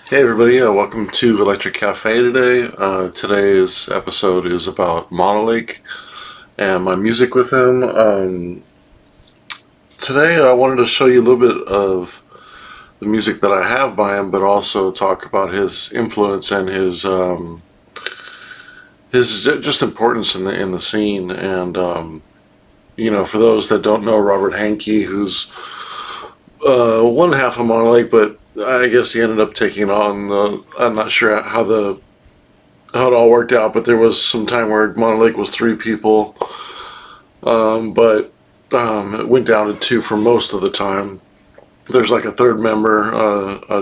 Hey everybody, welcome to Electric Cafe today. Today's episode is about Monolake and my music with him. Today I wanted to show you a little bit of the music that I have by him, but also talk about his influence and his just importance in the scene. And for those that don't know, Robert Hankey, who's one half of Monolake, but I guess he ended up taking on the. I'm not sure how it all worked out, but there was some time where Monolake was three people, but it went down to two for most of the time. There's like a third member,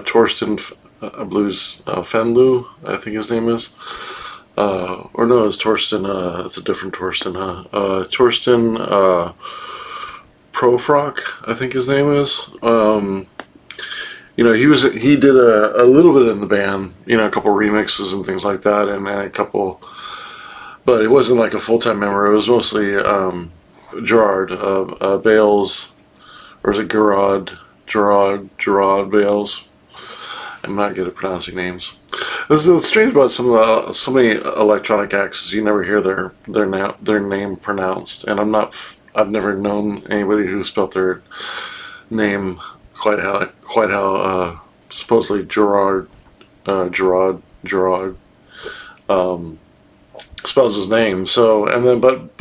Torsten, I believe is Fenlu, I think his name is. Or no, it's Torsten, it's a different Torsten, huh? Torsten Profrock, I think his name is. He did a little bit in the band, a couple remixes and things like that, and a couple, but it wasn't like a full-time member. It was mostly Gerard Bales, or is it Gerard Bales. I'm not good at pronouncing names. What's strange about so many electronic acts is you never hear their name pronounced, and I've never known anybody who spelt their name quite how supposedly Gerard spells his name. So and then but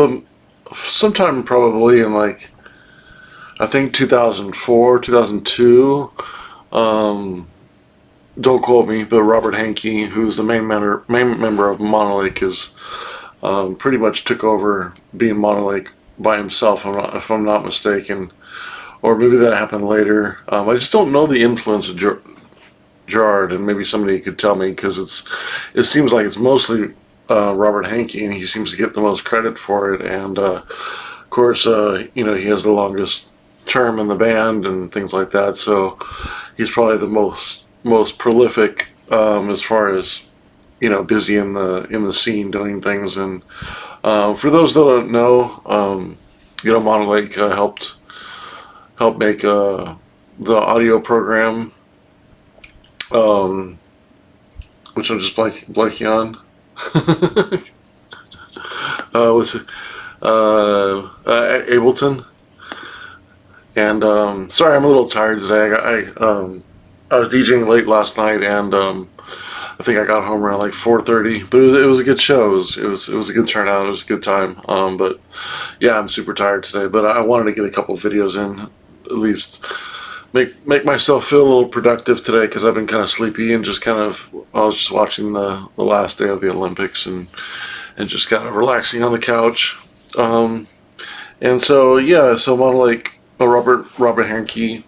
sometime probably in like I think 2004 2002. Don't quote me, but Robert Hankey, who's the main member of Monolake, is pretty much took over being Monolake by himself, if I'm not mistaken. Or maybe that happened later. I just don't know the influence of Gerard, and maybe somebody could tell me, because it seems like it's mostly Robert Hankey, and he seems to get the most credit for it. And of course, he has the longest term in the band and things like that. So he's probably the most prolific as far as busy in the scene doing things. And for those that don't know, Monolake helped make the audio program, which I'm just blanking on. What's it? Ableton. And sorry, I'm a little tired today. I was DJing late last night, and I think I got home around like 4:30. But it was a good show. It was a good turnout. It was a good time. But yeah, I'm super tired today. But I wanted to get a couple videos in, at least make myself feel a little productive today, because I've been kind of sleepy and I was just watching the last day of the Olympics and just kind of relaxing on the couch. And so yeah, so Monolake, Robert Hankey,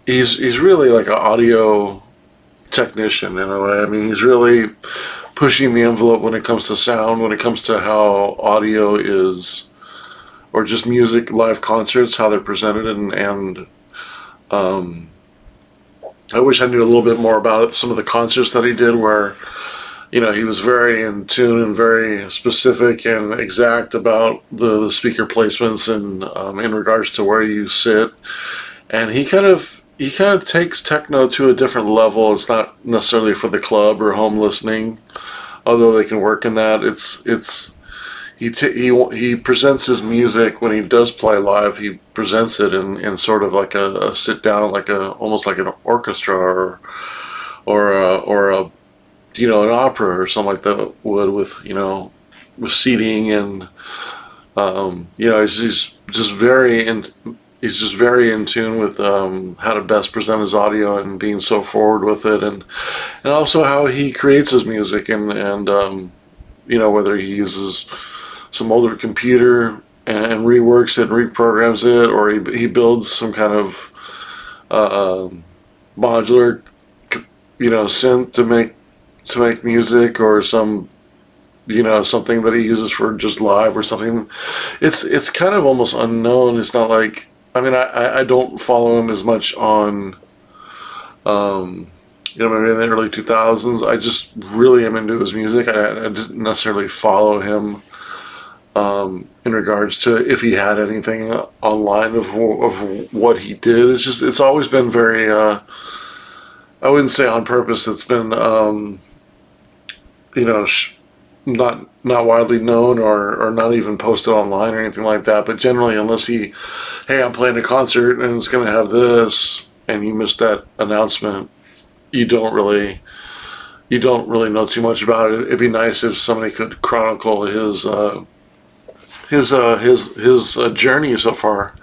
he's really like an audio technician in a way. I mean, he's really pushing the envelope when it comes to sound, when it comes to how audio is, or just music, live concerts, how they're presented. And I wish I knew a little bit more about it. Some of the concerts that he did where, he was very in tune and very specific and exact about the speaker placements and in regards to where you sit. And he kind of takes techno to a different level. It's not necessarily for the club or home listening, although they can work in that. He presents his music when he does play live. He presents it in sort of like a sit down, almost like an orchestra or a an opera or something like that would, with seating. And he's just very in tune with how to best present his audio and being so forward with it, and also how he creates his music, and whether he uses some older computer and reworks it and reprograms it, or he builds some kind of modular synth to make music, or some something that he uses for just live or something. It's kind of almost unknown. It's not like, I mean, I don't follow him as much on maybe in the early 2000s. I just really am into his music. I didn't necessarily follow him in regards to if he had anything online of what he did. It's always been very I wouldn't say on purpose. It's been you know not widely known or not even posted online or anything like that. But generally, unless hey, I'm playing a concert and it's going to have this, and you missed that announcement, you don't really know too much about it. It'd be nice if somebody could chronicle his journey so far,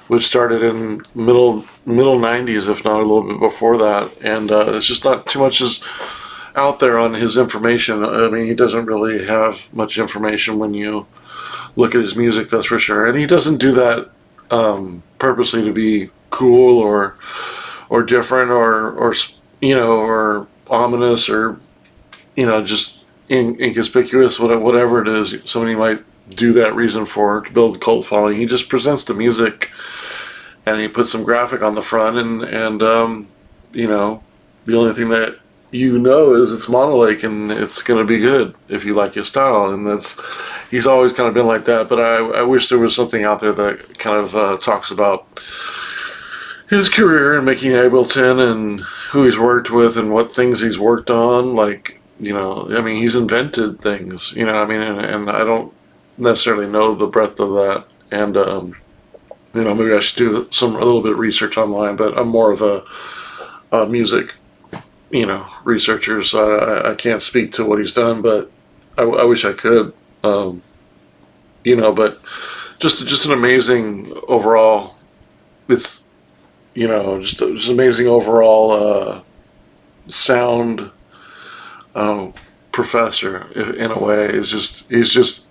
which started in middle '90s, if not a little bit before that. And it's just not too much is out there on his information. I mean, he doesn't really have much information when you look at his music, that's for sure. And he doesn't do that purposely to be cool or different or or ominous or just inconspicuous, whatever it is somebody might do that reason for, to build a cult following. He just presents the music and he puts some graphic on the front, and the only thing that is it's Monolake, and it's going to be good if you like his style. And he's always kind of been like that. But I wish there was something out there that kind of talks about his career and Mickey Ableton and who he's worked with and what things he's worked on. Like, I mean, he's invented things, and I don't necessarily know the breadth of that. And, maybe I should do a little bit of research online, but I'm more of a music, researcher, so I can't speak to what he's done, but I wish I could, but just an amazing overall, it's, just amazing overall sound professor in a way. He's just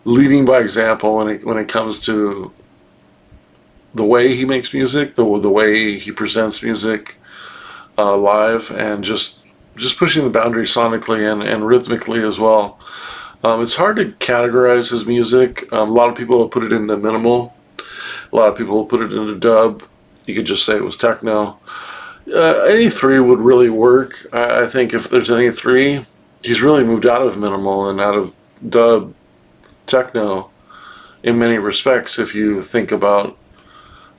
leading by example when it comes to the way he makes music, the way he presents music live, and just pushing the boundaries sonically and rhythmically as well. It's hard to categorize his music. A lot of people will put it into minimal. A lot of people will put it into dub. You could just say it was techno. Any three would really work. I think if there's any three, he's really moved out of minimal and out of dub techno in many respects. If you think about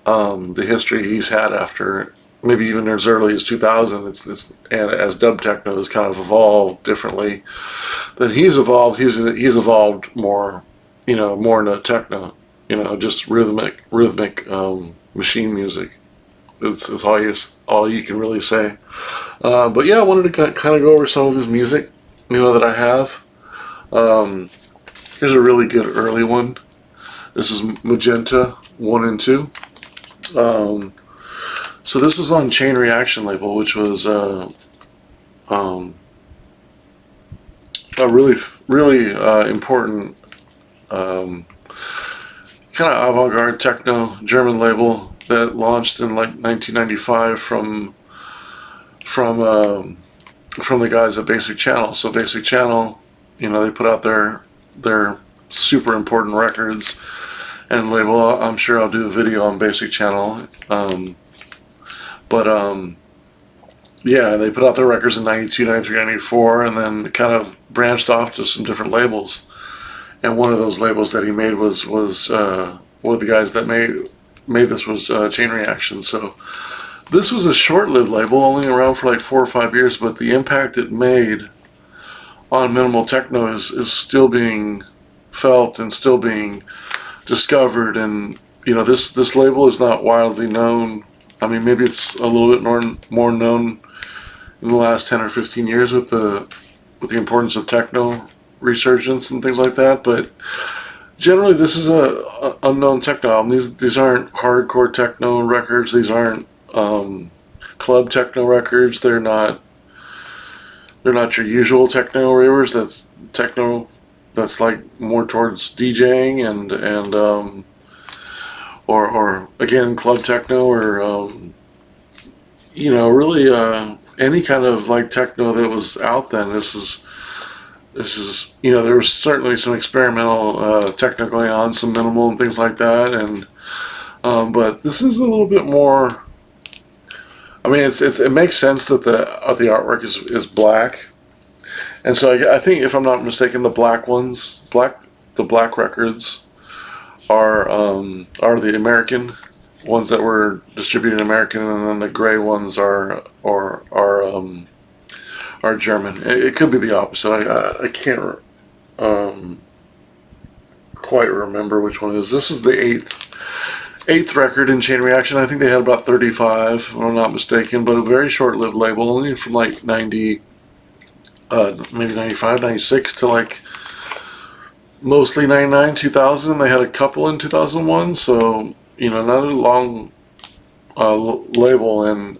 the history he's had after maybe even as early as 2000, and as dub techno has kind of evolved differently than he's evolved. He's evolved more, more into techno, just rhythmic machine music. It's all you can really say. But yeah, I wanted to kind of go over some of his music, that I have. Here's a really good early one. This is Magenta 1 and 2. So this was on Chain Reaction label, which was a really important kind of avant-garde techno German label that launched in like 1995 from the guys at Basic Channel. So Basic Channel, they put out their super important records and label. I'm sure I'll do a video on Basic Channel. Yeah, they put out their records in 92, 93, 94, and then kind of branched off to some different labels. And one of those labels that he made was one of the guys that made this was Chain Reaction. So this was a short-lived label, only around for like 4 or 5 years, but the impact it made on minimal techno is still being felt and still being discovered. And this label is not widely known. I mean, maybe it's a little bit more known in the last 10 or 15 years with the importance of techno resurgence and things like that. But generally, this is a unknown techno album. These aren't hardcore techno records. These aren't club techno records. They're not your usual techno ravers. That's techno that's like more towards DJing and or again club techno, or really any kind of like techno that was out then. This is there was certainly some experimental techno going on, some minimal and things like that, and but this is a little bit more. I mean, it makes sense that the artwork is black, and so I think, if I'm not mistaken, the black records are the American ones that were distributed in American, and then the gray ones are German. It could be the opposite. I can't quite remember which one it is. This is the eighth record in Chain Reaction. I think they had about 35, if I'm not mistaken, but a very short-lived label, only from like 90, maybe 95, 96 to like mostly 99, 2000. And they had a couple in 2001, so not a long label, and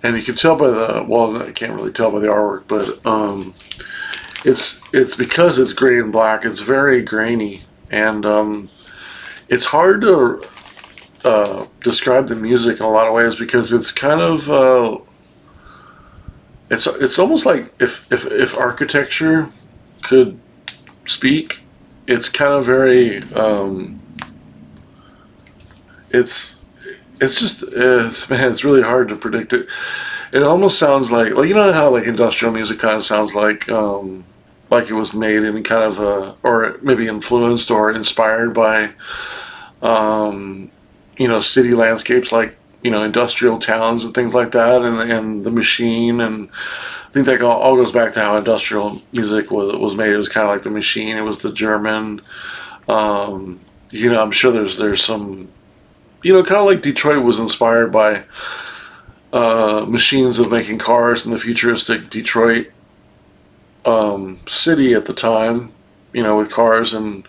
you can tell by I can't really tell by the artwork, but it's because it's gray and black. It's very grainy, and it's hard to describe the music in a lot of ways because it's kind of it's almost like if architecture could speak. It's kind of very it's just it's really hard to predict it. It almost sounds like you know how like industrial music kind of sounds like it was made in kind of or maybe influenced or inspired by city landscapes, like industrial towns and things like that, and the machine. And I think that all goes back to how industrial music was made. It was kind of like the machine. It was the German. I'm sure there's some, kind of like Detroit was inspired by machines of making cars in the futuristic Detroit city at the time, with cars and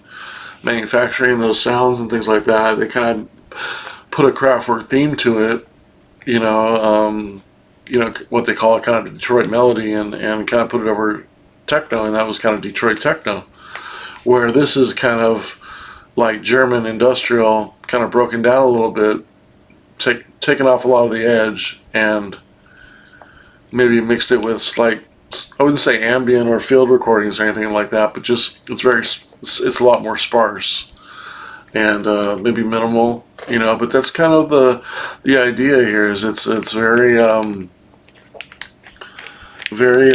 manufacturing those sounds and things like that. They kind of put a Kraftwerk theme to it, what they call a kind of Detroit melody, and kind of put it over techno, and that was kind of Detroit techno. Where this is kind of like German industrial, kind of broken down a little bit, taken off a lot of the edge, and maybe mixed it with I wouldn't say ambient or field recordings or anything like that, but just it's a lot more sparse and maybe minimal, But that's kind of the idea here. Is it's very very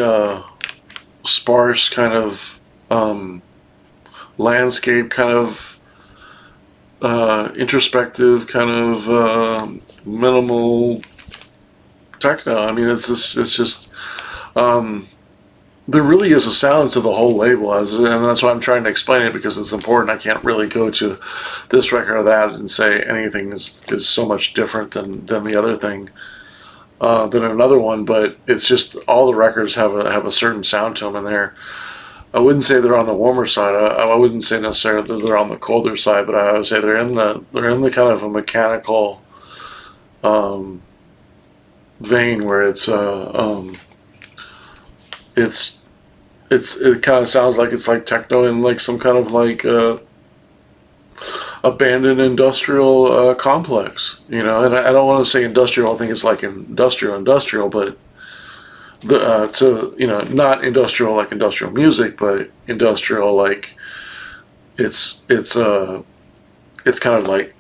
sparse kind of landscape, kind of introspective, kind of minimal techno. I mean, it's just there really is a sound to the whole label, and that's why I'm trying to explain it, because it's important. I can't really go to this record or that and say anything is so much different than the other thing, than another one. But it's just all the records have a certain sound to them, and I wouldn't say they're on the warmer side. I wouldn't say necessarily that they're on the colder side, but I would say they're in the kind of a mechanical vein where it kind of sounds like it's like techno in like some kind of like abandoned industrial complex, And I don't want to say industrial. I think it's like industrial, but not industrial like industrial music, but industrial like it's kind of like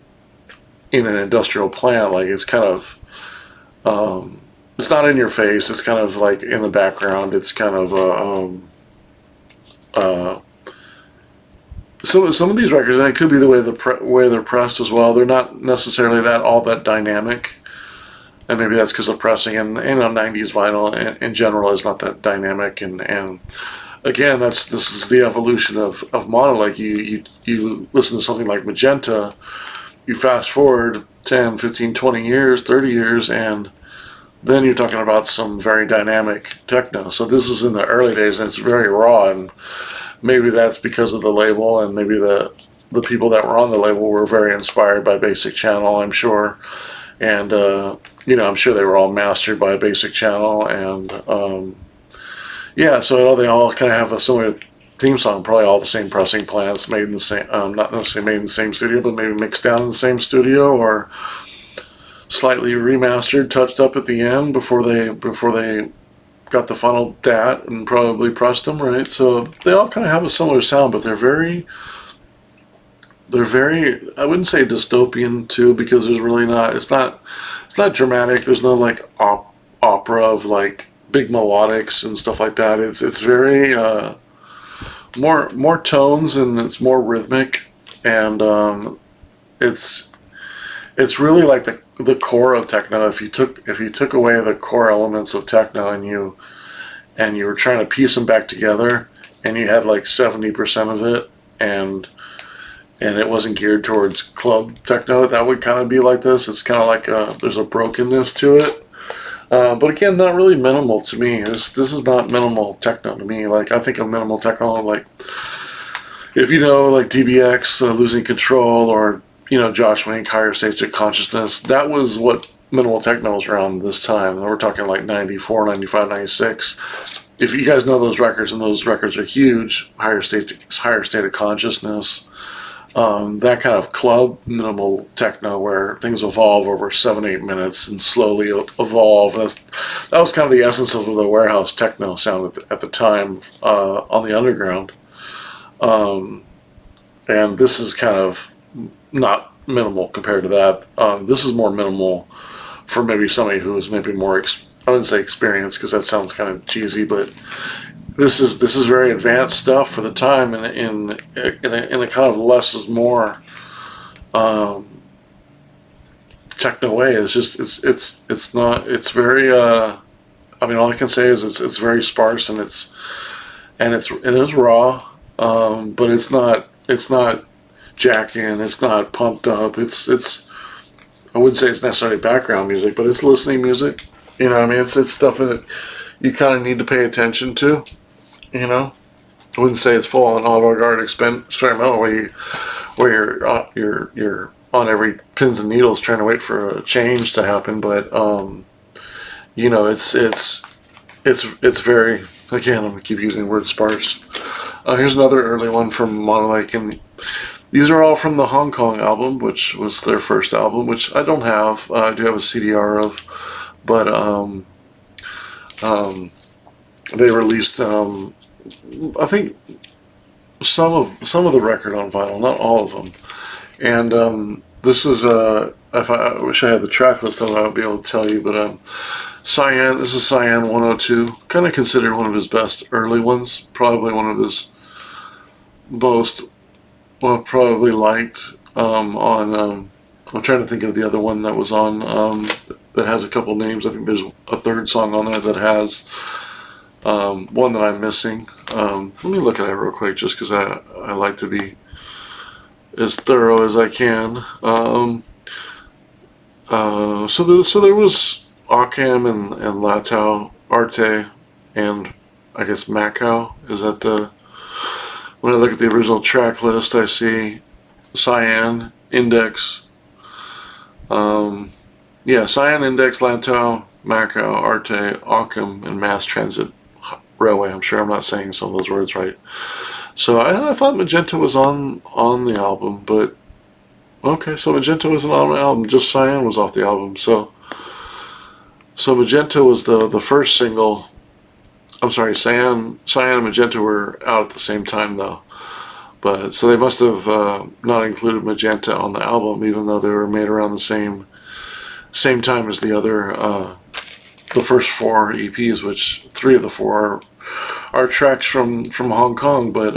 in an industrial plant. Like it's kind of it's not in your face. It's kind of like in the background. It's kind of some of these records, and it could be the way they're pressed as well. They're not necessarily all that dynamic, and maybe that's because of pressing. And 90s vinyl in general is not that dynamic. And again, this is the evolution of Monolake. You listen to something like Magenta, you fast forward 10, 15, 20 years, 30 years, and then you're talking about some very dynamic techno. So this is in the early days, and it's very raw, and maybe that's because of the label, and maybe the people that were on the label were very inspired by Basic Channel, I'm sure. And, I'm sure they were all mastered by Basic Channel, and, so they all kind of have a similar theme song, probably all the same pressing plants, made in the same, not necessarily made in the same studio, but maybe mixed down in the same studio, or slightly remastered, touched up at the end before they got the final DAT and probably pressed them, right? So they all kind of have a similar sound, but they're very, I wouldn't say dystopian too, because there's really not, it's not dramatic. There's no like opera of like big melodics and stuff like that. It's very more tones, and it's more rhythmic, and it's it's really like the core of techno. If you took away the core elements of techno and you were trying to piece them back together, and you had like 70% of it, and it wasn't geared towards club techno, that would kind of be like this. It's kind of like there's a brokenness to it. But again, not really minimal to me. This is not minimal techno to me. Like, I think of minimal techno like, if you know, like DBX, Losing Control, or Josh Wink, Higher States of Consciousness. That was what minimal techno was around this time. We're talking like 94, 95, 96. If you guys know those records, and those records are huge, Higher State of Consciousness, that kind of club minimal techno where things evolve over 7-8 minutes and slowly evolve. That was kind of the essence of the warehouse techno sound at the time on the underground. And this is kind of not minimal compared to that. This is more minimal for maybe somebody who is maybe more, I wouldn't say experienced because that sounds kind of cheesy, but this is very advanced stuff for the time, and in a kind of less is more techno way. It's not, it's very I mean, all I can say is it's very sparse, and it is raw, but it's not jacking, it's not pumped up. It's I wouldn't say it's necessarily background music, but it's listening music. I mean, it's stuff that you kind of need to pay attention to. I wouldn't say it's full on avant-garde experimental where you're on every pins and needles trying to wait for a change to happen, but it's very, again, I'm gonna keep using the word sparse. Here's another early one from Monolake, and these are all from the Hong Kong album, which was their first album, which I don't have. I do have a CDR of, but they released I think some of the record on vinyl, not all of them. And this is if I wish I had the track list, I would be able to tell you. But Cyan, this is Cyan 102, kind of considered one of his best early ones, probably one of his most probably liked on. I'm trying to think of the other one that was on that has a couple names. I think there's a third song on there that has one that I'm missing. Let me look at it real quick, just because I like to be as thorough as I can. So there was Occam and Latau, Arte, and I guess Macau. Is that the... When I look at the original track list, I see Cyan, Index, Cyan, Index, Latau, Macau, Arte, Occam, and Mass Transit Railway. I'm sure I'm not saying some of those words right. So I thought Magenta was on the album, but okay, so Magenta wasn't on the album, just Cyan was off the album. So Magenta was the first single. I'm sorry, Cyan and Magenta were out at the same time though. But so they must have not included Magenta on the album, even though they were made around the same time as the other the first 4 EPs, which 3 of the 4 are tracks from Hong Kong. But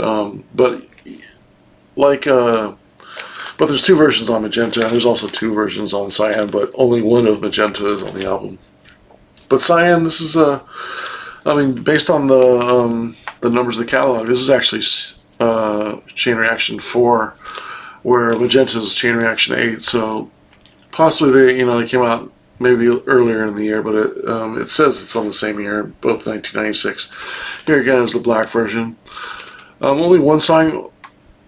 there's 2 versions on Magenta, and there's also 2 versions on Cyan, but only one of Magenta is on the album. But Cyan, this is based on the numbers of the catalog, this is actually Chain Reaction 4, where Magenta's Chain Reaction 8. So possibly they came out maybe earlier in the year, but it says it's on the same year, both 1996. Here again is the black version. Only one song.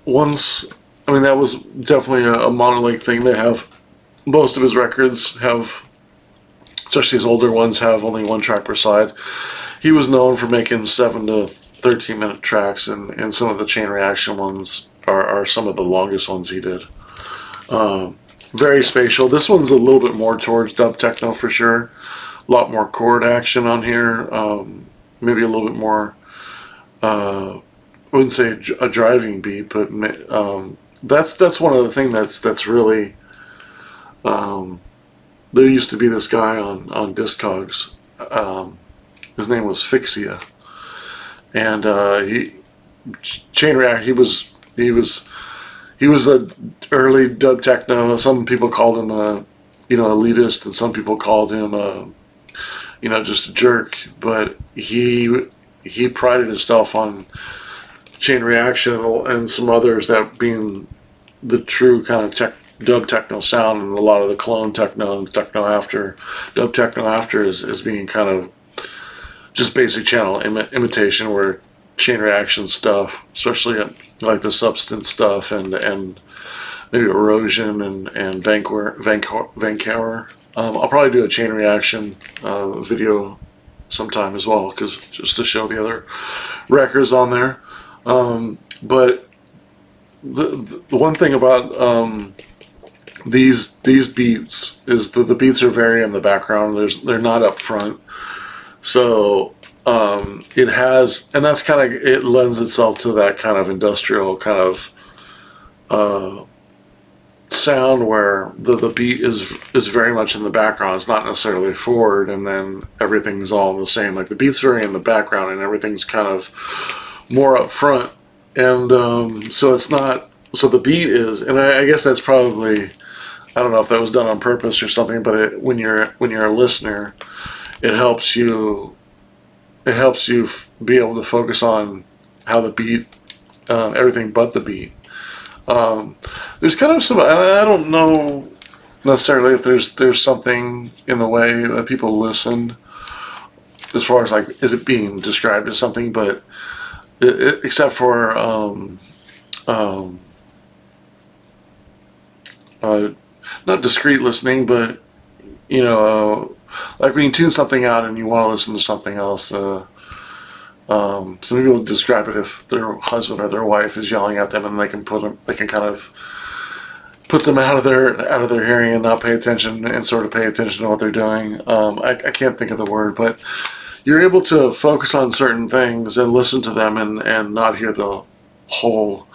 That was definitely a Monolake thing. They have most of his records have, especially his older ones, have only 1 track per side. He was known for making 7 to 13-minute tracks, and some of the Chain Reaction ones are some of the longest ones he did. Very spatial. This one's a little bit more towards dub techno for sure. A lot more chord action on here. Maybe a little bit more, I wouldn't say a driving beat, but that's one of the things that's really, there used to be this guy on Discogs. His name was Fixia, and he he was the early dub techno. Some people called him a, elitist, and some people called him a, just a jerk. But he prided himself on Chain Reaction and some others that being the true kind of dub techno sound, and a lot of the clone techno and techno after, dub techno after is being kind of just basic channel imitation, where Chain Reaction stuff, especially like the Substance stuff and maybe Erosion and Vancouver. I'll probably do a Chain Reaction video sometime as well, because just to show the other records on there. But the one thing about these beats is that the beats are very in the background. They're not up front, so it has, and that's kind of, it lends itself to that kind of industrial kind of sound where the beat is very much in the background. It's not necessarily forward, and then everything's all the same. Like the beat's very in the background, and everything's kind of more up front. And so it's not, so the beat is, and I guess that's probably, I don't know if that was done on purpose or something, but when you're a listener, it helps you be able to focus on how the beat, everything but the beat. There's kind of some, I don't know necessarily if there's something in the way that people listen as far as like, is it being described as something, but except for not discreet listening, but like when you tune something out and you want to listen to something else. Some people describe it if their husband or their wife is yelling at them, and they can kind of put them out of their hearing and not pay attention, and sort of pay attention to what they're doing. I can't think of the word, but you're able to focus on certain things and listen to them and not hear the whole.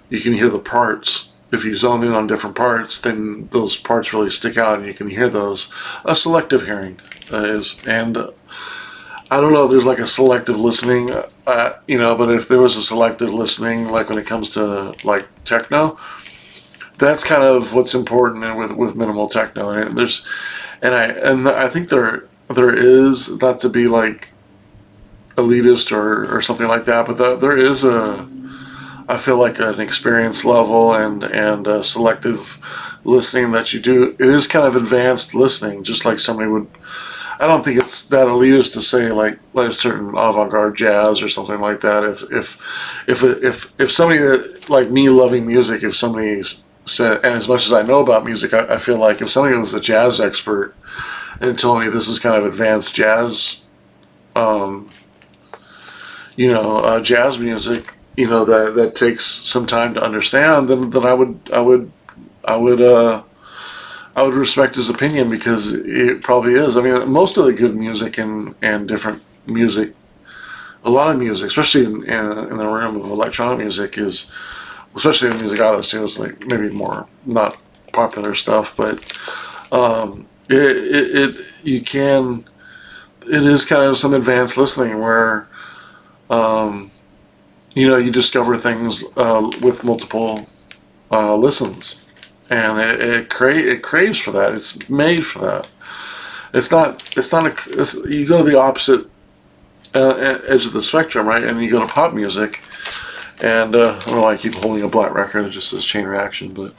You can hear the parts. If you zone in on different parts, then those parts really stick out, and you can hear those. A selective hearing is, and I don't know if there's like a selective listening, but if there was a selective listening, like when it comes to like techno, that's kind of what's important with minimal techno. And I think there is, not to be like elitist or something like that, but there is I feel like an experience level and selective listening that you do. It is kind of advanced listening, just like somebody would. I don't think it's that elitist to say like a certain avant-garde jazz or something like that. If somebody that, like me loving music, if somebody said, and as much as I know about music, I feel like if somebody was a jazz expert and told me this is kind of advanced jazz, jazz music, that takes some time to understand, then I would respect his opinion, because it probably is. I mean, most of the good music and different music, a lot of music, especially in the realm of electronic music, is, especially the music I listen to, is like maybe more not popular stuff, but it is kind of some advanced listening where you discover things with multiple listens, and it craves for that. It's made for that. You go to the opposite edge of the spectrum, right? And you go to pop music, and I don't know why I keep holding a black record that just says Chain Reaction, but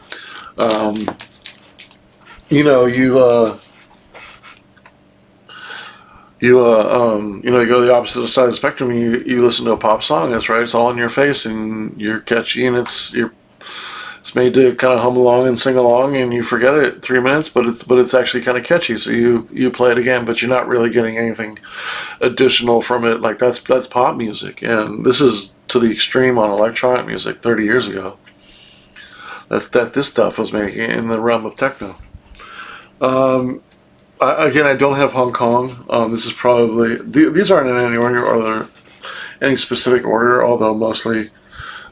you go to the opposite side of the spectrum, and you listen to a pop song. That's right, it's all in your face, and you're catchy, and it's made to kind of hum along and sing along, and you forget it in 3 minutes, but it's actually kind of catchy. So you play it again, but you're not really getting anything additional from it. Like that's pop music, and this is to the extreme on electronic music 30 years ago. This stuff was making in the realm of techno. I don't have Hong Kong. This is probably, these aren't in any order or any specific order, although mostly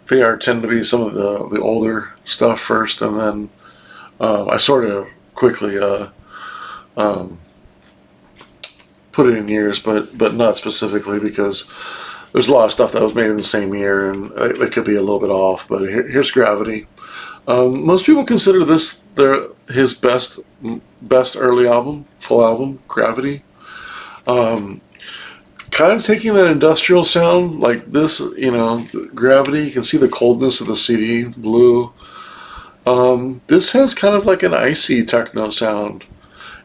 they tend to be some of the older stuff first, and then I sort of quickly put it in years, but not specifically, because there's a lot of stuff that was made in the same year, and it could be a little bit off. But here's Gravity. Most people consider this his best early album, full album, Gravity. Um, Kind of taking that industrial sound like this, Gravity. You can see the coldness of the CD, blue. This has kind of like an icy techno sound,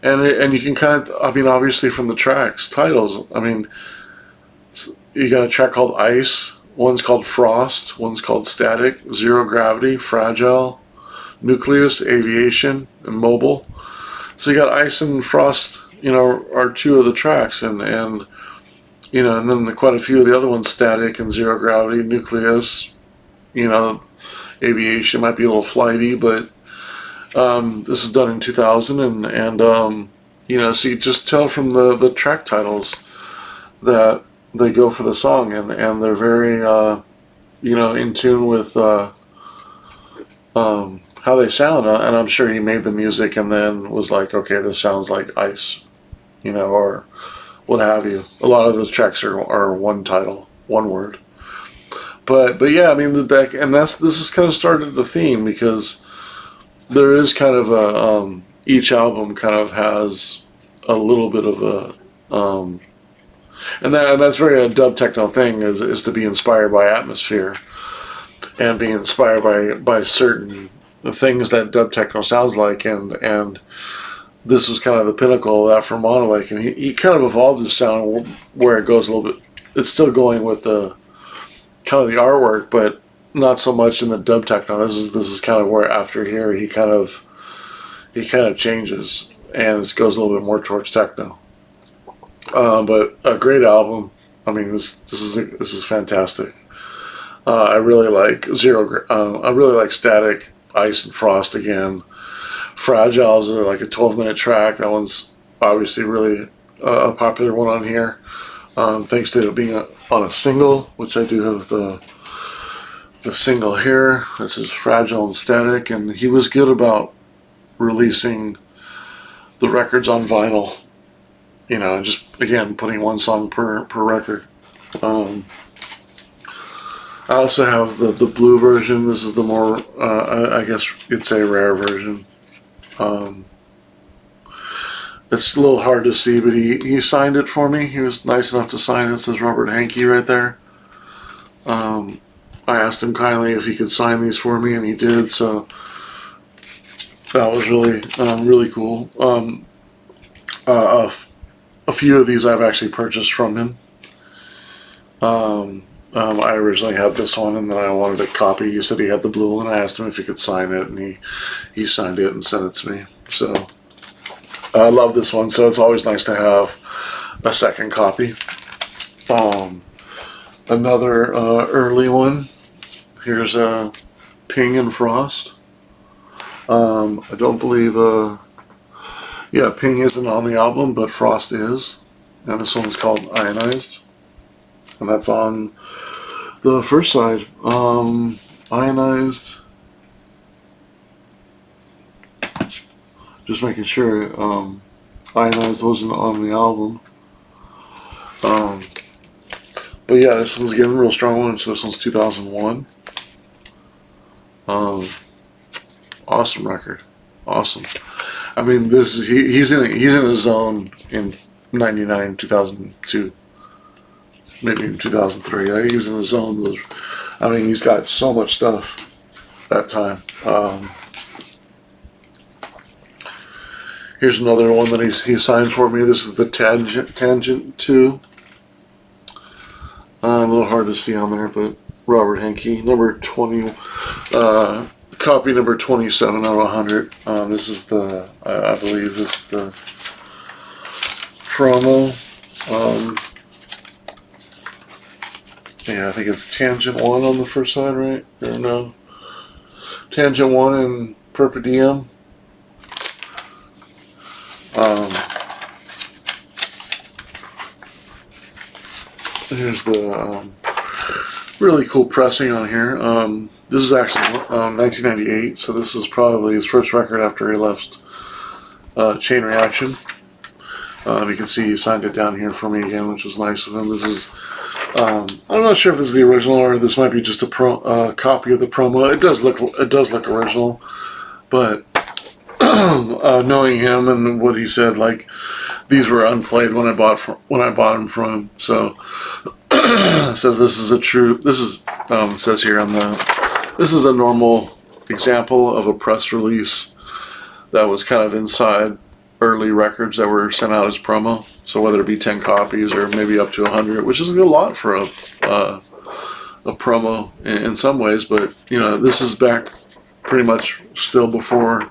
and you can kind of, I mean, obviously from the tracks titles. I mean, you got a track called Ice. One's called Frost. One's called Static. Zero Gravity. Fragile. Nucleus. Aviation. And Mobile. So you got Ice and Frost. Are two of the tracks, and and then quite a few of the other ones: Static and Zero Gravity. Nucleus. Aviation might be a little flighty, but this is done in 2000, so you just tell from the track titles that they go for the song, and they're very in tune with how they sound, and I'm sure he made the music and then was like, okay, this sounds like Ice, or what have you. A lot of those tracks are one title, one word. But yeah, I mean the deck, and this has kind of started the theme, because there is kind of a each album kind of has a little bit of a and that's very a dub techno thing, is to be inspired by atmosphere and be inspired by certain things that dub techno sounds like, and this was kind of the pinnacle of that for Monolake, and he kind of evolved his sound where it goes a little bit. It's still going with the kind of the artwork, but not so much in the dub techno. This is kind of where after here he kind of changes, and it goes a little bit more towards techno. But a great album. I mean, this is fantastic. I really like I really like Static, Ice, and Frost again. Fragile is like a 12-minute track. That one's obviously really a popular one on here. Thanks to it being on a single, which I do have the single here. This is Fragile and Static, and he was good about releasing the records on vinyl. Just again putting one song per record. I also have the blue version. This is the more, I guess you'd say, rare version. It's a little hard to see, but he signed it for me. He was nice enough to sign it. It says Robert Hankey right there. I asked him kindly if he could sign these for me, and he did, so that was really cool. A few of these I've actually purchased from him. I originally had this one, and then I wanted a copy. He said he had the blue one. I asked him if he could sign it, and he signed it and sent it to me. So I love this one, so it's always nice to have a second copy. Another early one. Here's Ping and Frost. I don't believe Ping isn't on the album, but Frost is. And this one's called Ionized. And that's on the first side. Ionized. Just making sure Ionized wasn't on the album. But yeah, this one's getting a real strong one. So this one's 2001. Awesome record. Awesome. I mean, he's in his zone in 99, 2002, maybe in 2003. He was in his zone. I mean, he's got so much stuff that time. Here's another one that he signed for me. This is the Tangent 2. A little hard to see on there, but Robert Hankey, number 20. Copy number 27 out of 100. This is I believe this is the promo. I think it's Tangent 1 on the first side, right? Or no? Tangent 1 and Perpe Diem. Here's the really cool pressing on here. This is actually 1998, so this is probably his first record after he left Chain Reaction. You can see he signed it down here for me again, which was nice of him. This is I'm not sure if this is the original or this might be just a copy of the promo. It does look original, but knowing him and what he said, like these were unplayed when I bought them from him. So it says this is says here on this is a normal example of a press release that was kind of inside early records that were sent out as promo. So whether it be 10 copies or maybe up to 100, which is a lot for a promo in some ways, but you know, this is back pretty much still before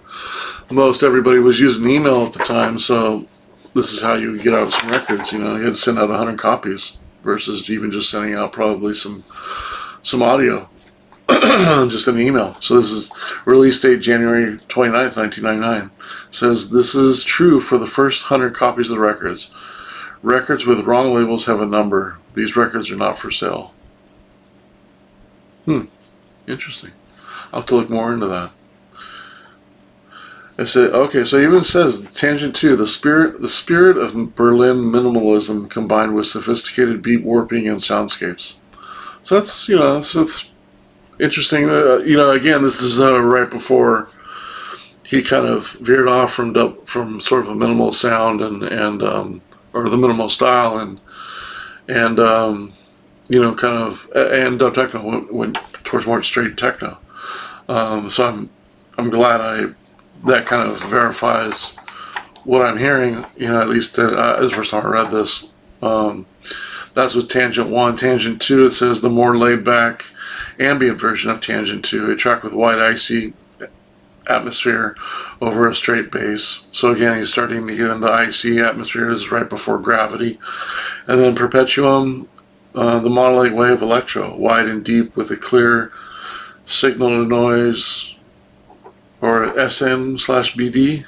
most everybody was using email at the time. So this is how you get out some records. You know, you had to send out 100 copies versus even just sending out probably some audio. Just an email. So this is release date January 29th, 1999. Says this is true for the first 100 copies of the records. Records with wrong labels have a number. These records are not for sale. Interesting. I'll have to look more into that. I said, okay, so it even says tangent 2, the spirit of Berlin minimalism combined with sophisticated beat warping and soundscapes. So that's, you know, that's interesting. You know, again, this is right before he kind of veered off from sort of a minimal sound and or the minimal style and you know, kind of, and dub techno went towards more straight techno. So I'm glad that kind of verifies what I'm hearing. You know, at least this is the first time I read this. That's with Tangent 1. Tangent 2, it says the more laid back ambient version of Tangent 2, a track with white icy atmosphere over a straight bass. So again, he's starting to get into icy atmosphere. This is right before Gravity. And then Perpetuum, the Monolake wave electro, wide and deep with a clear signal to noise, or SM/BD.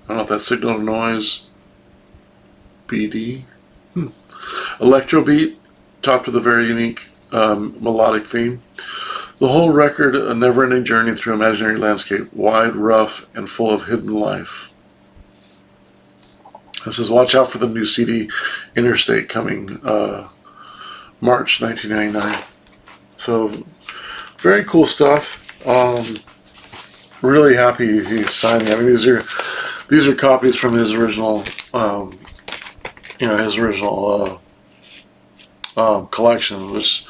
I don't know if that's signal to noise BD. Electro beat, topped with a very unique melodic theme. The whole record, a never-ending journey through imaginary landscape, wide, rough, and full of hidden life. It says, watch out for the new CD, Interstate, coming March 1999. So, very cool stuff. Really happy he's signing. I mean, these are copies from his original, collection, which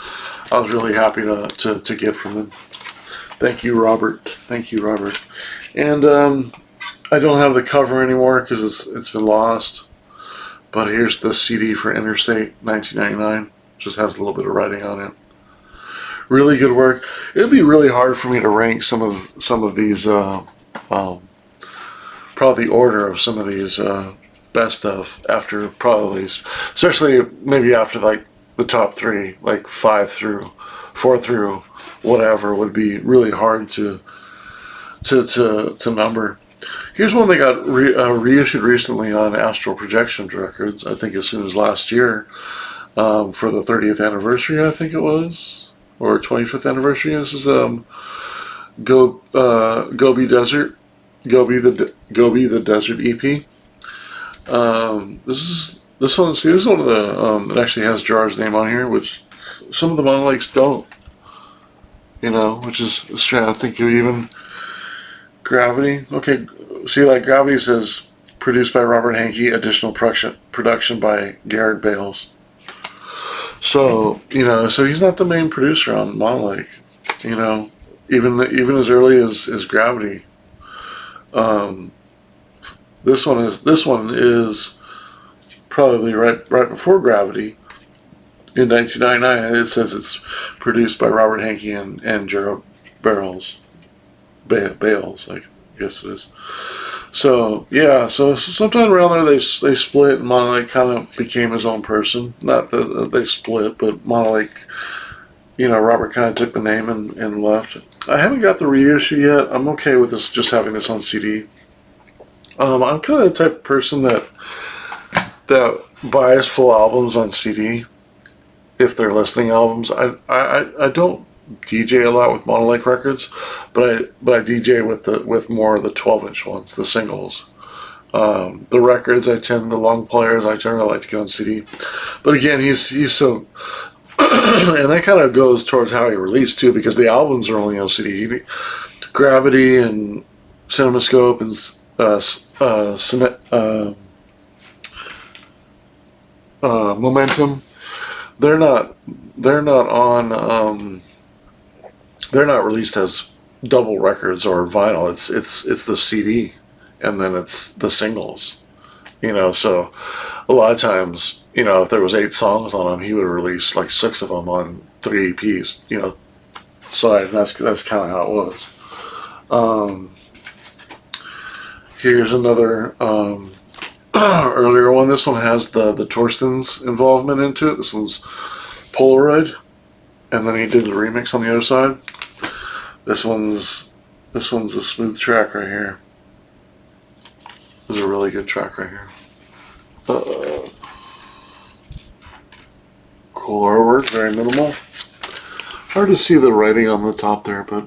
I was really happy to get from him. Thank you, Robert. Thank you, Robert. And I don't have the cover anymore because it's been lost. But here's the CD for Interstate 1999. Just has a little bit of writing on it. Really good work. It'd be really hard for me to rank some of these. Probably the order of some of these best of after probably these, especially maybe after like the top 3, like 4 through whatever, would be really hard to number. Here's one that got reissued recently on Astral Projections Records, I think as soon as last year, for the 30th anniversary, I think it was, or 25th anniversary. This is Gobi Desert, Gobi the Desert EP. This one is one of the, it actually has Jar's name on here, which some of the Monolakes don't, you know, which is strange. I think you even Gravity. Okay, see, like Gravity says, produced by Robert Hankey, additional production by Garrett Bales. So, you know, so he's not the main producer on Monolake, you know, even as early as Gravity. This one is probably right before Gravity in 1999. It says it's produced by Robert Hankey and Gerald Bales, I guess it is. So yeah, so sometime around there they split, and Monolake kind of became his own person. Not that they split, but Monolake, you know, Robert kind of took the name and left. I haven't got the reissue yet. I'm okay with this, just having this on CD. I'm kind of the type of person that buys full albums on CD if they're listening albums. I don't DJ a lot with Monolake records, but I DJ with more of the 12-inch ones, the singles. The records, the long players, I generally like to get on CD. But again, he's so And that kind of goes towards how he released too, because the albums are only on CD. Gravity and CinemaScope and Momentum, they're not on they're not released as double records or vinyl. It's the CD, and then it's the singles. So a lot of times, if there was 8 songs on them, he would release like 6 of them on 3 EPs. So that's kind of how it was. Here's another earlier one. This one has the Torsten's involvement into it. This one's Polaroid, and then he did the remix on the other side. This one's a smooth track right here. This is a really good track right here. Cool artwork, very minimal. Hard to see the writing on the top there, but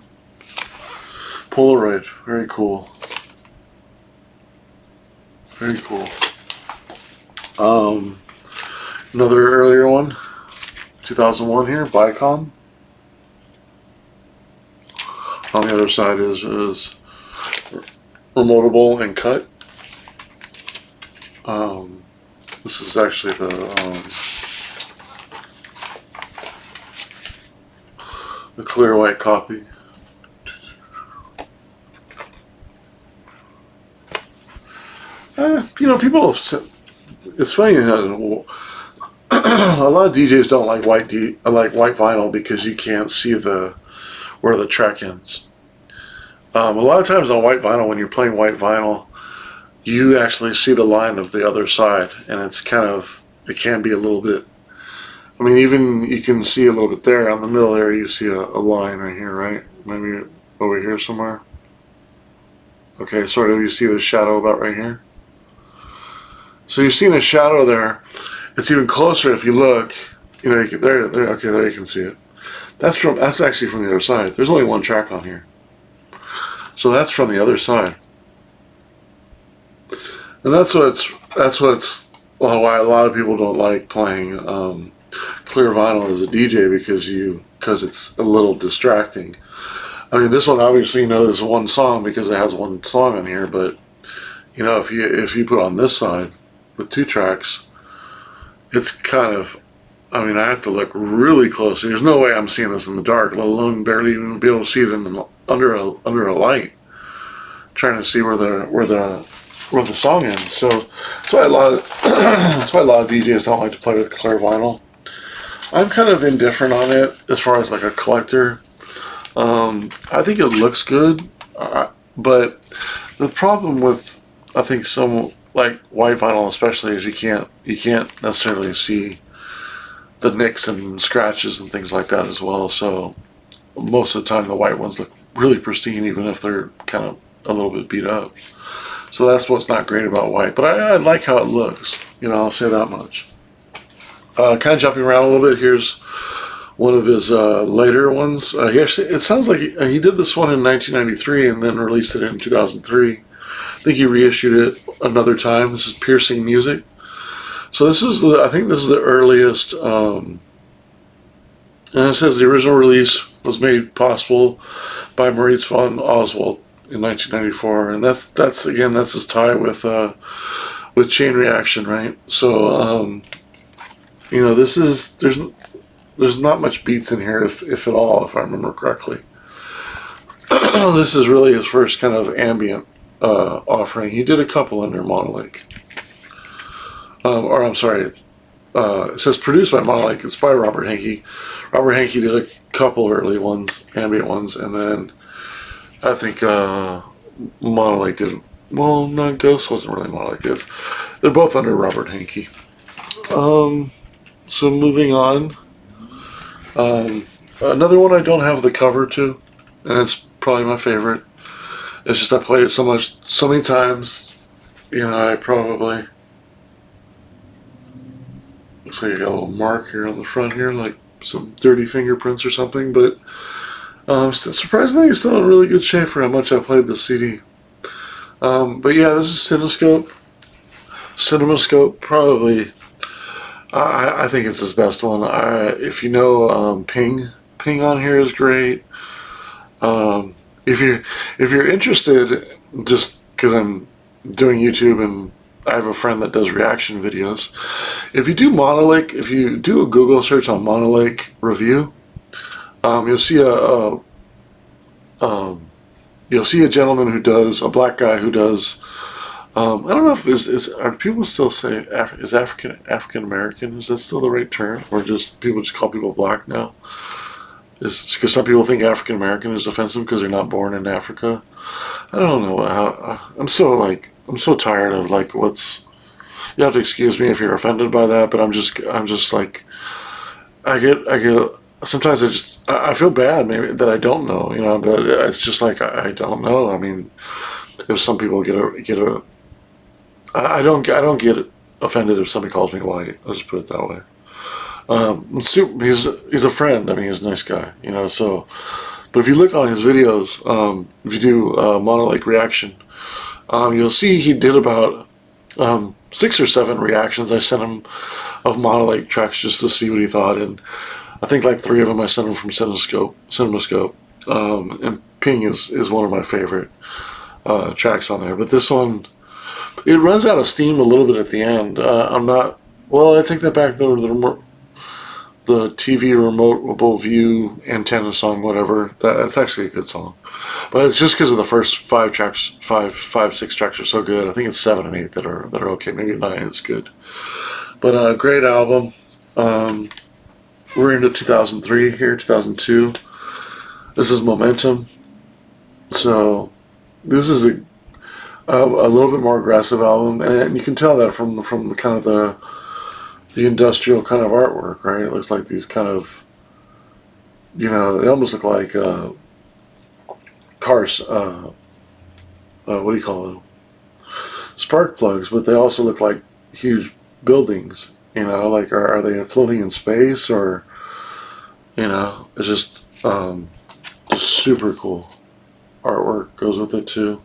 Polaroid, very cool. Very cool. Another earlier one, 2001 here, Bicom. On the other side is remotable and cut. This is actually the clear white copy. People have said, it's funny how a lot of DJs don't like white vinyl because you can't see where the track ends. A lot of times on white vinyl, when you're playing white vinyl, you actually see the line of the other side, and it can be a little bit, even you can see a little bit there. On the middle area, you see a line right here, right? Maybe over here somewhere. Okay, sort of, you see the shadow about right here? So you're seeing a shadow there. It's even closer if you look. There you can see it. That's actually from the other side. There's only one track on here. So that's from the other side. And that's why a lot of people don't like playing clear vinyl as a DJ, because it's a little distracting. This one obviously is one song because it has one song on here, but if you put on this side with 2 tracks, it's kind of, I have to look really close. There's no way I'm seeing this in the dark, let alone barely even be able to see it under a light. Trying to see where the song ends. So that's why a lot of DJs don't like to play with clear vinyl. I'm kind of indifferent on it as far as like a collector. I think it looks good, but the problem with some like white vinyl especially is you can't necessarily see the nicks and scratches and things like that as well. So most of the time the white ones look really pristine, even if they're kind of a little bit beat up. So that's what's not great about white, but I like how it looks. I'll say that much. Kind of jumping around a little bit. Here's one of his later ones. It sounds like he did this one in 1993 and then released it in 2003. I think he reissued it another time. This is Piercing Music. So I think this is the earliest, and it says the original release was made possible by Maurice von Oswald in 1994, and that's his tie with Chain Reaction, right? So there's not much beats in here, if at all, if I remember correctly. This is really his first kind of ambient offering. He did a couple under Monolake. It says produced by Monolake. It's by Robert Hankey. Robert Hankey did a couple early ones, ambient ones, and then I think Monolake did. Well, no, Ghost wasn't really Monolake. They're both under Robert Hankey. So moving on. Another one I don't have the cover to, and it's probably my favorite. It's just I played it so many times. I probably, looks like I got a little mark here on the front here, like some dirty fingerprints or something. But surprisingly, it's still in really good shape for how much I played this CD. But yeah, this is CinemaScope. Probably I think it's his best one. If you know, Ping on here is great. Um, if you're interested, just because I'm doing YouTube and I have a friend that does reaction videos. If you do Monolake, if you do a Google search on Monolake review, you'll see um, you'll see a gentleman who does a black guy who does. I don't know if is are people still say is African American? Is that still the right term, or just people just call people black now? Is because some people think African American is offensive because they're not born in Africa. I don't know how. I'm so tired of like what's. You have to excuse me if you're offended by that, but I'm just like I get sometimes I feel bad maybe that I don't know, you know, but it's just like I don't know. I mean, if some people get a I don't get offended if somebody calls me white. I'll just put it that way. He's a friend. I mean, he's a nice guy, you know. So, but if you look on his videos, if you do Monolake reaction, you'll see he did about 6 or 7 reactions I sent him of Monolake tracks just to see what he thought, and I think like 3 of them I sent him from Cinemascope, and Ping is one of my favorite tracks on there. But this one, it runs out of steam a little bit at the end. I'm not. Well, I take that back. The TV remoteable view antenna song, whatever. That's actually a good song, but it's just because of the first 5 tracks, 6 tracks are so good. I think it's 7 and 8 that are okay. Maybe 9 is good, but great album. Um, we're into 2003 here, 2002. This is Momentum. So this is a little bit more aggressive album, and you can tell that from kind of the industrial kind of artwork, right? It looks like these kind of, you know, they almost look like cars. What do you call them? Spark plugs, but they also look like huge buildings. You know, like are they floating in space, or you know, it's just super cool artwork goes with it too.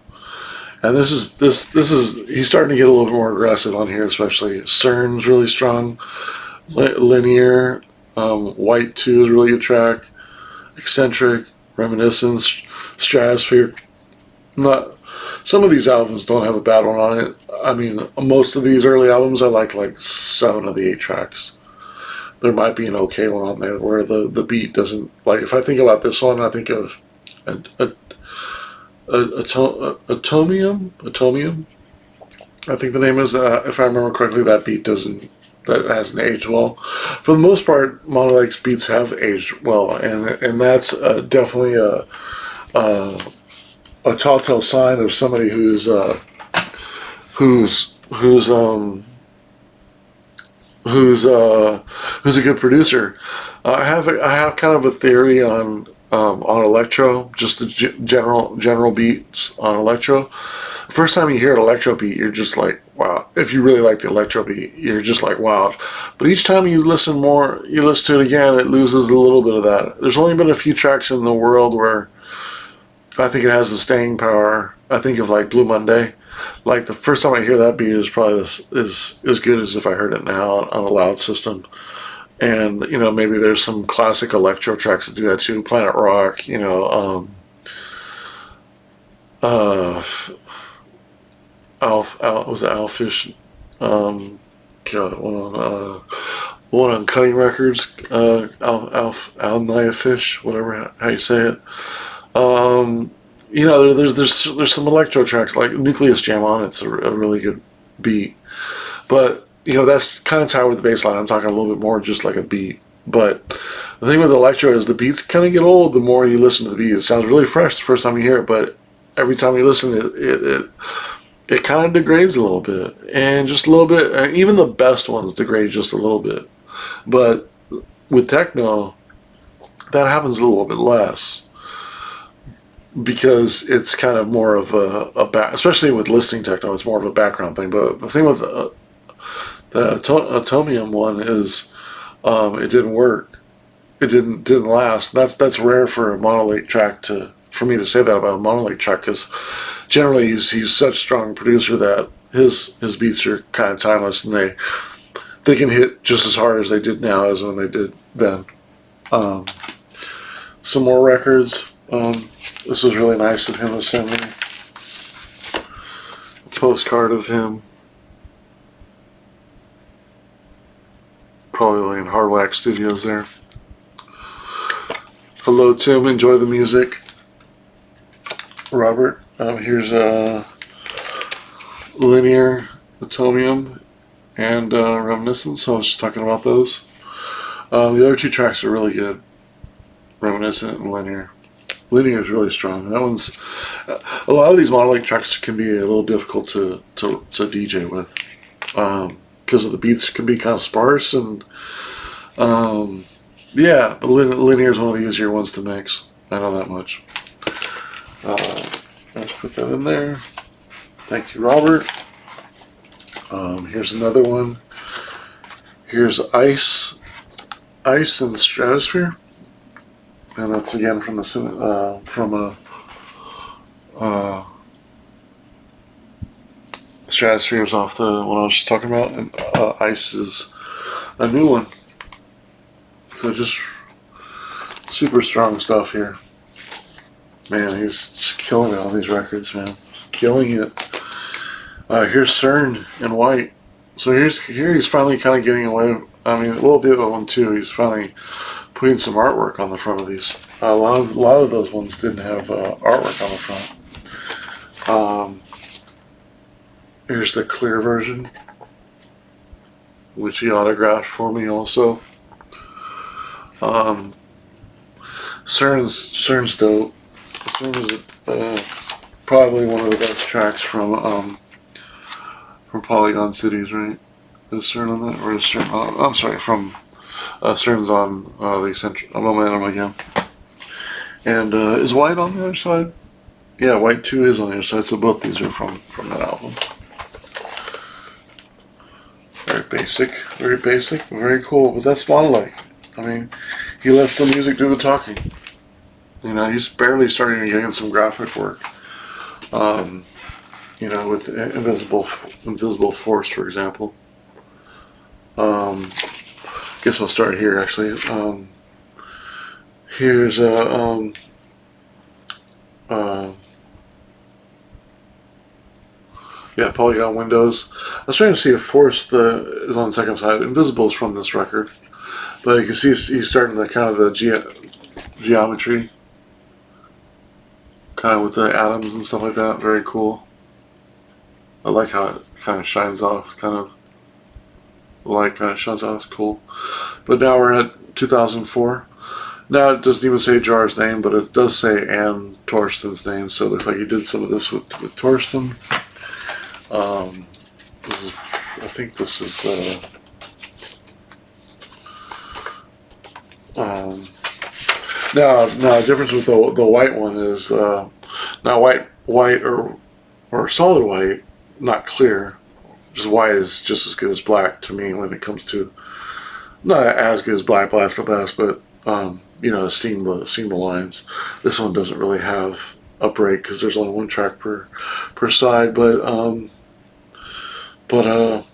And this is he's starting to get a little bit more aggressive on here, especially CERN's really strong. Linear, White 2 is really good track. Eccentric, Reminiscence, Stratosphere. Not some of these albums don't have a bad one on it. I mean, most of these early albums I like 7 of the 8 tracks. There might be an okay one on there where the beat doesn't, like if I think about this one, I think of a Atomium. I think the name is. If I remember correctly, that hasn't aged well. For the most part, Monolake's beats have aged well, and that's definitely a telltale sign of somebody who's who's a good producer. I have kind of a theory on electro, just the general beats on electro. The first time you hear an electro beat, you're just like, wow. If you really like the electro beat, you're just like, wow. But each time you listen to it again, it loses a little bit of that. There's only been a few tracks in the world where I think it has the staying power. I think of like Blue Monday. Like the first time I hear that beat is probably is as good as if I heard it now on a loud system. And you know, maybe there's some classic electro tracks that do that too. Planet Rock, you know, uh, was it Alfish? God, one on Cutting Records, Al Naya Fish, whatever how you say it. Um, you know, there's some electro tracks like Nucleus Jam on. It's a really good beat, but you know that's kind of tied with the bass line. I'm talking a little bit more just like a beat. But the thing with electro is the beats kind of get old the more you listen to the beat. It sounds really fresh the first time you hear it, but every time you listen, it kind of degrades a little bit, and just a little bit. And even the best ones degrade just a little bit. But with techno, that happens a little bit less because it's kind of more of a back, especially with listening techno, it's more of a background thing. But the thing with the Atomium one is it didn't work. It didn't last. That's rare for a Monolake track for me to say that about a Monolake track, because generally he's such a strong producer that his beats are kind of timeless, and they can hit just as hard as they did now as when they did then. Some more records. This was really nice of him to send me a postcard of him. Probably in Hard Wax Studios there. Hello, Tim. Enjoy the music. Robert. Here's Linear, Atomium, and Reminiscence. So I was just talking about those. The other two tracks are really good. Reminiscent and Linear. Linear is really strong. That one's a lot of these Monolake tracks can be a little difficult to DJ with because of the beats can be kind of sparse and yeah, but Linear is one of the easier ones to mix. I know that much. Let's put that in there. Thank you, Robert. Here's another one. Here's Ice in the Stratosphere. And that's again from the Stratosphere is off the one I was just talking about, and Ice is a new one. So just super strong stuff here. Man, he's just killing it on these records, man. Killing it. Here's CERN in white. So here he's finally kind of getting away. I mean, we'll do that one too. He's finally putting some artwork on the front of these. A lot of those ones didn't have artwork on the front. Here's the clear version, which he autographed for me also. CERN's dope. CERN is probably one of the best tracks from Polygon Cities, right? Is CERN on that, or is CERN? I'm sorry, from CERN's on the Eccentric Momentum again. And is White on the other side? Yeah, White 2 is on the other side, so both these are from that album. Very basic, but very cool. But that's Monolake. I mean, he lets the music do the talking. You know, he's barely starting to get in some graphic work. You know, with Invisible Force, for example. Guess I'll start here, actually. Here's yeah, Polygon Windows. I was trying to see if Force is on the second side. Invisible is from this record, but you can see he's starting the kind of the geometry, kind of with the atoms and stuff like that. Very cool. I like how it kind of shines off. The light kind of shines off. It's cool. But now we're at 2004. Now it doesn't even say Jar's name, but it does say Ann Torsten's name. So it looks like he did some of this with Torsten. I think this is the. Now the difference with the white one is now white or solid white, not clear. Just white is just as good as black to me when it comes to, not as good as black. Black's the best, but you know, seeing the lines. This one doesn't really have a break because there's only one track per side, but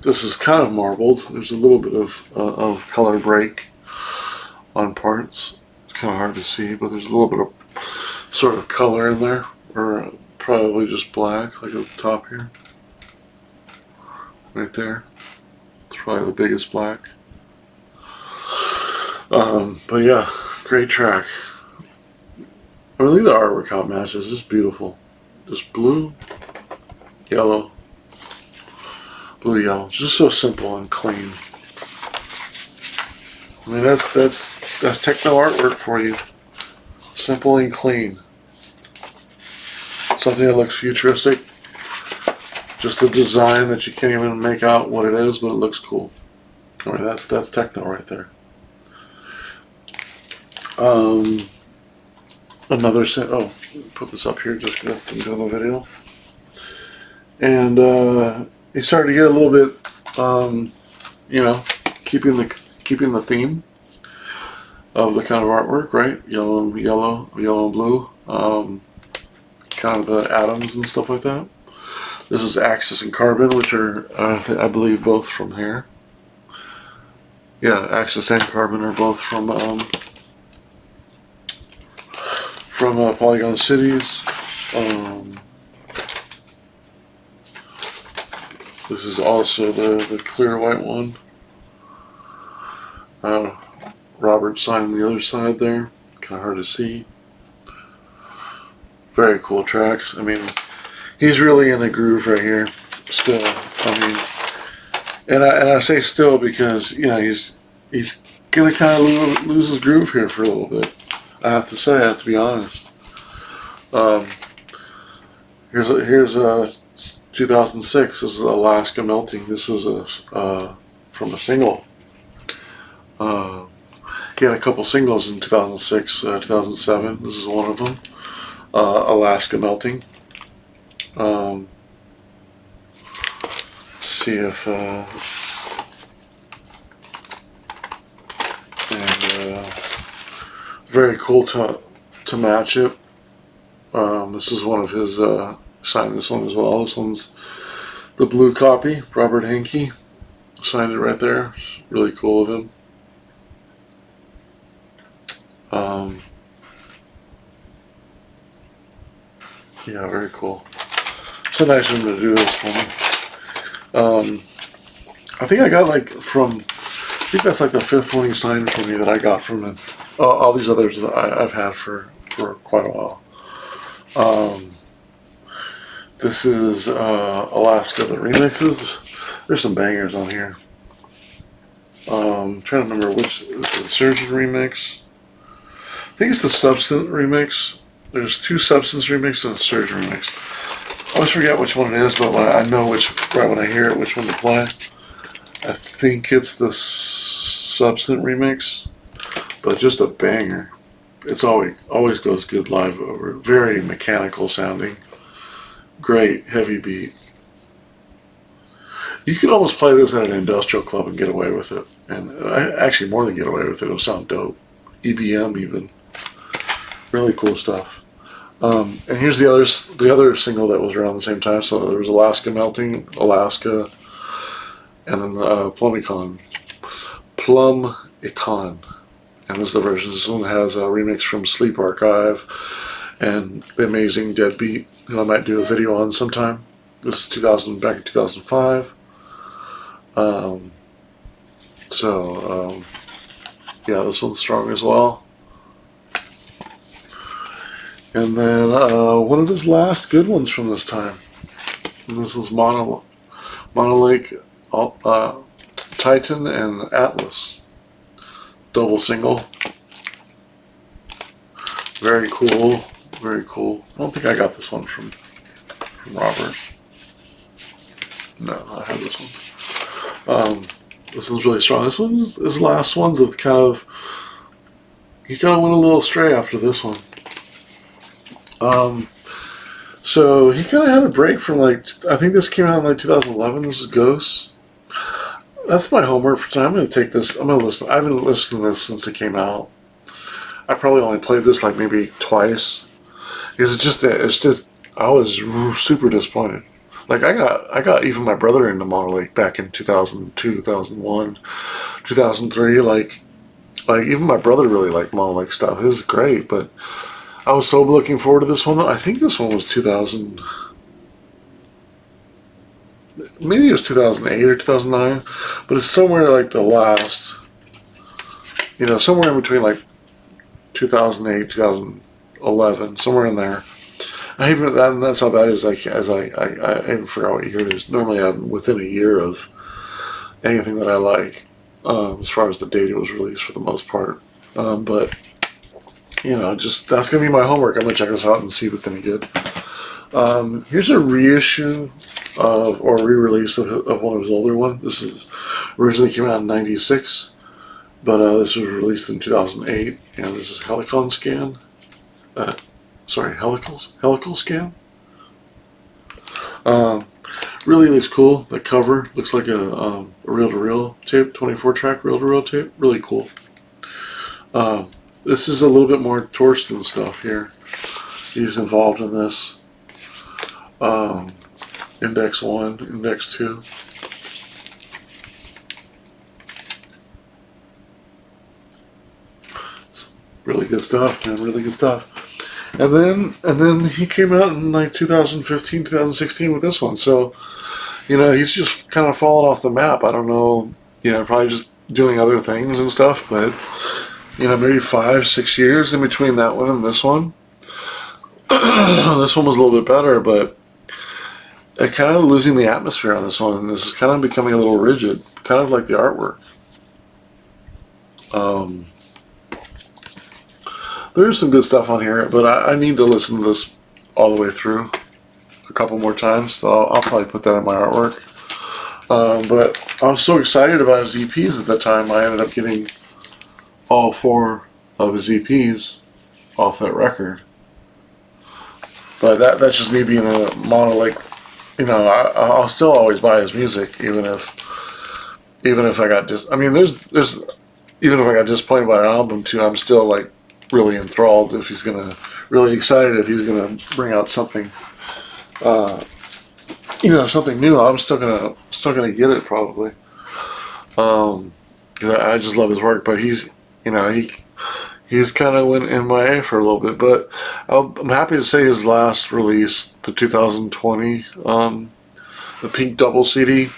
this is kind of marbled. There's a little bit of color break on parts. It's kind of hard to see, but there's a little bit of sort of color in there, or probably just black, like at the top here. Right there. It's probably the biggest black. But yeah, great track. I really think the artwork how it matches. It's beautiful. Just blue, yellow, blue, yellow. Just so simple and clean. I mean, that's techno artwork for you. Simple and clean. Something that looks futuristic. Just a design that you can't even make out what it is, but it looks cool. I mean, that's techno right there. Put this up here just because I'm doing the video. And he started to get a little bit, you know, keeping the theme of the kind of artwork, right? Yellow and blue, kind of the atoms and stuff like that. This is Axis and Carbon, which are, I believe, both from here. Yeah, Axis and Carbon are both from Polygon Cities. This is also the clear white one. Robert signed the other side there. Kind of hard to see. Very cool tracks. I mean, he's really in the groove right here. Still, I mean, and I say still because he's gonna kind of lose his groove here for a little bit. I have to say, I have to be honest. Here's 2006. This is Alaska Melting. This was from a single. He had a couple singles in 2006, 2007. This is one of them. Alaska Melting. Let's see if very cool to match it. This is one of his. Signed this one as well. This one's the blue copy. Robert Hankey signed it right there. Really cool of him. Yeah, very cool. So nice of him to do this for me. I think I got I think that's like the 5th one he signed for me that I got from him. All these others that I've had for quite a while. This is Alaska, the remixes. There's some bangers on here. I'm trying to remember which is the Surgeon remix. I think it's the Substance remix. There's 2 Substance remixes and a Surgeon remix. I always forget which one it is, but I know right when I hear it, which one to play. I think it's the Substance remix, but just a banger. It's always goes good live over. Very mechanical sounding. Great heavy beat. You could almost play this at an industrial club and get away with it, and actually more than get away with it. It'll sound dope. EBM even. Really cool stuff. And here's the other single that was around the same time. So there was Alaska Melting, Alaska, and then Plum Econ. And this is the version. This one has a remix from Sleep Archive and the amazing Deadbeat, who I might do a video on sometime. This is back in 2005. Yeah, this one's strong as well. And then one of his last good ones from this time. And this is Monolake, Titan, and Atlas. Double single. Very cool. Very cool. I don't think I got this one from Robert. No, I have this one. This one's really strong. This one's his last ones of he kind of went a little astray after this one. So he kind of had a break from I think this came out in 2011. This is Ghosts. That's my homework for tonight. I'm going to take this. I'm going to listen. I've been listening to this since it came out. I probably only played this maybe twice. Because it's just I was super disappointed. I got even my brother into Monolake back in 2002, 2001, 2003. Even my brother really liked Monolake stuff. It was great, but I was so looking forward to this one. I think this one was 2000. Maybe it was 2008 or 2009, but it's somewhere the last. Somewhere in between 2008, 2011, somewhere in there. That's how bad it is. I even forgot what year it is. Normally, I'm within a year of anything that I like, as far as the date it was released for the most part. But that's gonna be my homework. I'm gonna check this out and see if it's any good. Here's a reissue or re-release of one of his older ones. This is originally came out in '96, but this was released in 2008, and this is Helical Scan. Helical Scan. Really looks cool. The cover looks like a reel-to-reel tape, 24-track reel-to-reel tape. Really cool. This is a little bit more Torsten stuff here. He's involved in this. Index 1, Index 2. Really good stuff, man. Really good stuff. And then he came out in like 2015, 2016 with this one. So, he's just kind of fallen off the map. I don't know, probably just doing other things and stuff, but, maybe 5, 6 years in between that one and this one. This one was a little bit better, but kind of losing the atmosphere on this one. This is kind of becoming a little rigid, kind of like the artwork. There's some good stuff on here, but I need to listen to this all the way through a couple more times, so I'll probably put that in my artwork. But I was so excited about his EPs at the time, I ended up getting all 4 of his EPs off that record. But that's just me being a Monolake. I'll still always buy his music, even if I got there's even if I got disappointed by an album too, I'm still like really enthralled if he's gonna, really excited if he's gonna bring out something, something new. I'm still gonna get it probably. I just love his work, but he's kind of went MIA for a little bit. But I'm happy to say his last release, the 2020, the Pink Double CD.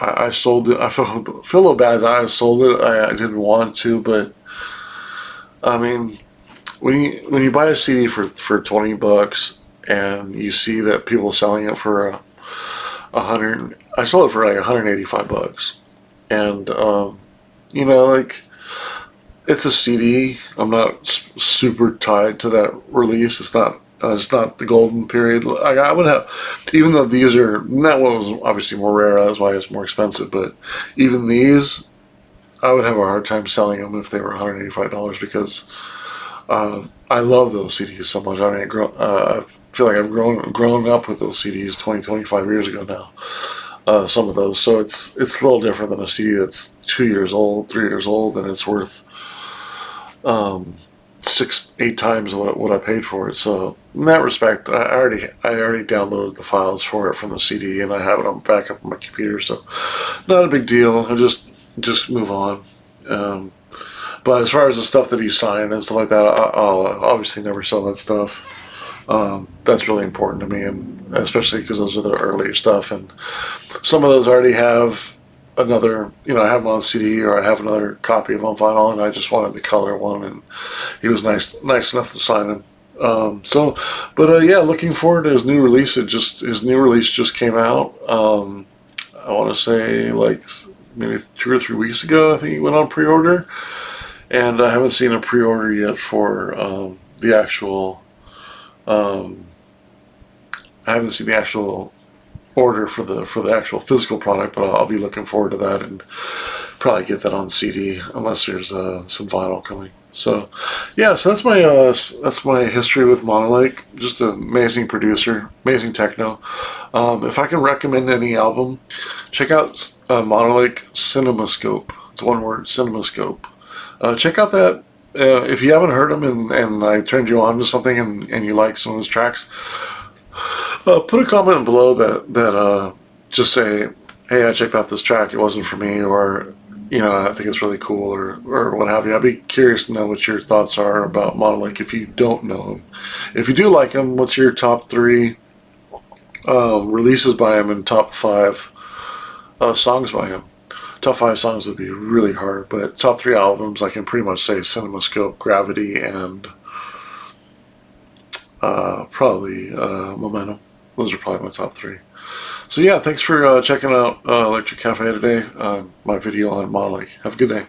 I sold it. I feel a little bad that I sold it. I didn't want to, but I mean, when you buy a CD for $20 and you see that people selling it for $100, I sold it for like $185, and like, it's a CD. I'm not super tied to that release. It's not the golden period. I would have, even though these are, that one was obviously more rare, that's why it's more expensive, but even these, I would have a hard time selling them if they were $185, because I love those CDs so much. I mean, I feel like I've grown up with those CDs 20, 25 years ago now. Some of those, so it's a little different than a CD that's 2 years old, 3 years old, and it's worth 6, 8 times what I paid for it. So in that respect, I already downloaded the files for it from the CD, and I have it on backup on my computer. So not a big deal. I just move on. But as far as the stuff that he signed and stuff like that, I'll obviously never sell that stuff. That's really important to me, and especially because those are the earlier stuff, and some of those already have another, I have them on CD, or I have another copy of them on vinyl, and I just wanted the color one, and he was nice enough to sign it. Yeah, looking forward to his new release. His new release just came out. I want to say like maybe 2 or 3 weeks ago. I think he went on pre-order, and I haven't seen a pre-order yet for the actual. I haven't seen the actual order for the actual physical product, but I'll be looking forward to that, and probably get that on CD unless there's some vinyl coming. So yeah, so that's my history with Monolake. Just an amazing producer, amazing techno. If I can recommend any album, check out Monolake CinemaScope. It's one word, CinemaScope. Check out that. If you haven't heard him, and I turned you on to something, and you like some of his tracks, put a comment below that just say, hey, I checked out this track, it wasn't for me, or I think it's really cool, or what have you. I'd be curious to know what your thoughts are about Monolake if you don't know him. If you do like him, what's your top 3 releases by him, and top 5 songs by him? Top 5 songs would be really hard, but top 3 albums, I can pretty much say CinemaScope, Gravity, and probably Momentum. Those are probably my top 3. So yeah, thanks for checking out Electric Cafe today, my video on Monolake. Have a good day.